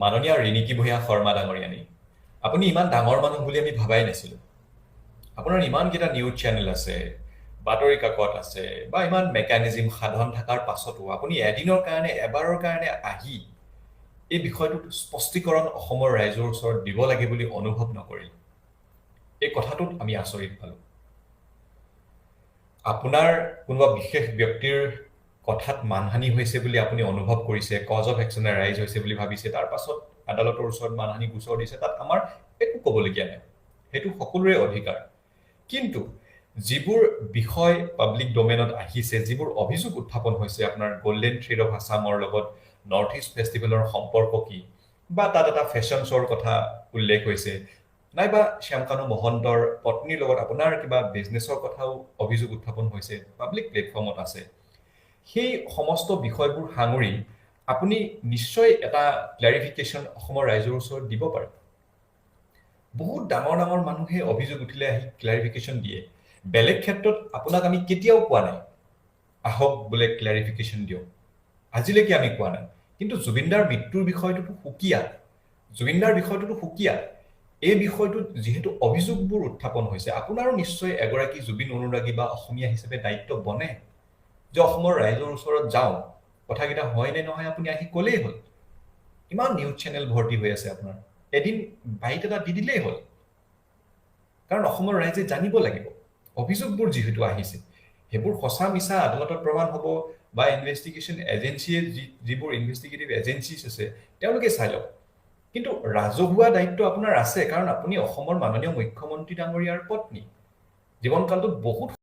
মাননীয় ৰিণিকী ভূঞা শৰ্মা ডাঙৰীয়ানী, আপুনি ইমান ডাঙৰ মানুহ বুলি আমি ভাবাই নাছিলোঁ। আপোনাৰ ইমানকেইটা নিউজ চেনেল আছে, বাতৰি কাকত আছে, বা ইমান মেকানিজিম সাধন থকাৰ পাছতো আপুনি এদিনৰ কাৰণে, এবাৰৰ কাৰণে আহি এই বিষয়টোত স্পষ্টীকৰণ অসমৰ ৰাইজৰ ওচৰত দিব লাগে বুলি অনুভৱ নকৰিলে। এই কথাটোত আমি আচৰিত পালোঁ। আপোনাৰ কোনোবা বিশেষ ব্যক্তিৰ কথাত মানহানি হৈছে বুলি আপুনি অনুভৱ কৰিছে, কজ অফ একশ্যনে ৰাইজ হৈছে বুলি ভাবিছে, তাৰ পাছত আদালতৰ ওচৰত মানহানি গোচৰ দিছে, তাত আমাৰ একো ক'বলগীয়া নাই। সেইটো সকলোৰে অধিকাৰ। কিন্তু যিবোৰ বিষয় পাব্লিক ডমেইনত আহিছে, যিবোৰ অভিযোগ উত্থাপন হৈছে, আপোনাৰ গল্ডেন থ্ৰেড অফ আছামৰ লগত নৰ্থ ইষ্ট ফেষ্টিভেলৰ সম্পৰ্ক কি, বা তাত এটা ফেশ্বন শ্ব'ৰ কথা উল্লেখ হৈছে, নাইবা শ্যামকানু মহন্তৰ পত্নীৰ লগত আপোনাৰ কিবা বিজনেছৰ কথাও অভিযোগ উত্থাপন হৈছে, পাব্লিক প্লেটফৰ্মত আছে। সেই সমস্ত বিষয়বোৰ সাঙুৰি আপুনি নিশ্চয় এটা ক্লেৰিফিকেশ্যন অসমৰ ৰাইজৰ ওচৰত দিব পাৰে। বহুত ডাঙৰ ডাঙৰ মানুহে অভিযোগ উঠিলে আহি ক্লেৰিফিকেশ্যন দিয়ে। বেলেগ ক্ষেত্ৰত আপোনাক আমি কেতিয়াও কোৱা নাই আহক বোলে ক্লেৰিফিকেশ্যন দিয়ক, আজিলৈকে আমি কোৱা নাই। কিন্তু জুবিনদাৰ মৃত্যুৰ বিষয়টোতো সুকীয়া, জুবিনদাৰ বিষয়টোতো সুকীয়া। এই বিষয়টোত যিহেতু অভিযোগবোৰ উত্থাপন হৈছে, আপোনাৰো নিশ্চয় এগৰাকী জুবিন অনুৰাগী বা অসমীয়া হিচাপে দায়িত্ব বনে যে অসমৰ ৰাইজৰ ওচৰত যাওঁ, কথাকেইটা হয় নে নহয় আপুনি আহি ক'লেই হ'ল। ইমান নিউজ চেনেল ভৰ্তি হৈ আছে আপোনাৰ, এদিন বাইট এটা দি দিলেই হ'ল। কাৰণ অসমৰ ৰাইজে জানিব লাগিব অভিযোগবোৰ যিহেতু আহিছে সেইবোৰ সঁচা মিছা আদালতত প্ৰমাণ হ'ব, বা ইনভেষ্টিগেশ্যন এজেঞ্চিয়ে যিবোৰ ইনভেষ্টিগেটিভ এজেঞ্চিজ আছে তেওঁলোকে চাই লওক। কিন্তু ৰাজহুৱা দায়িত্ব আপোনাৰ আছে, কাৰণ আপুনি অসমৰ মাননীয় মুখ্যমন্ত্ৰী ডাঙৰীয়াৰ পত্নী। জীৱনকালটোত বহুত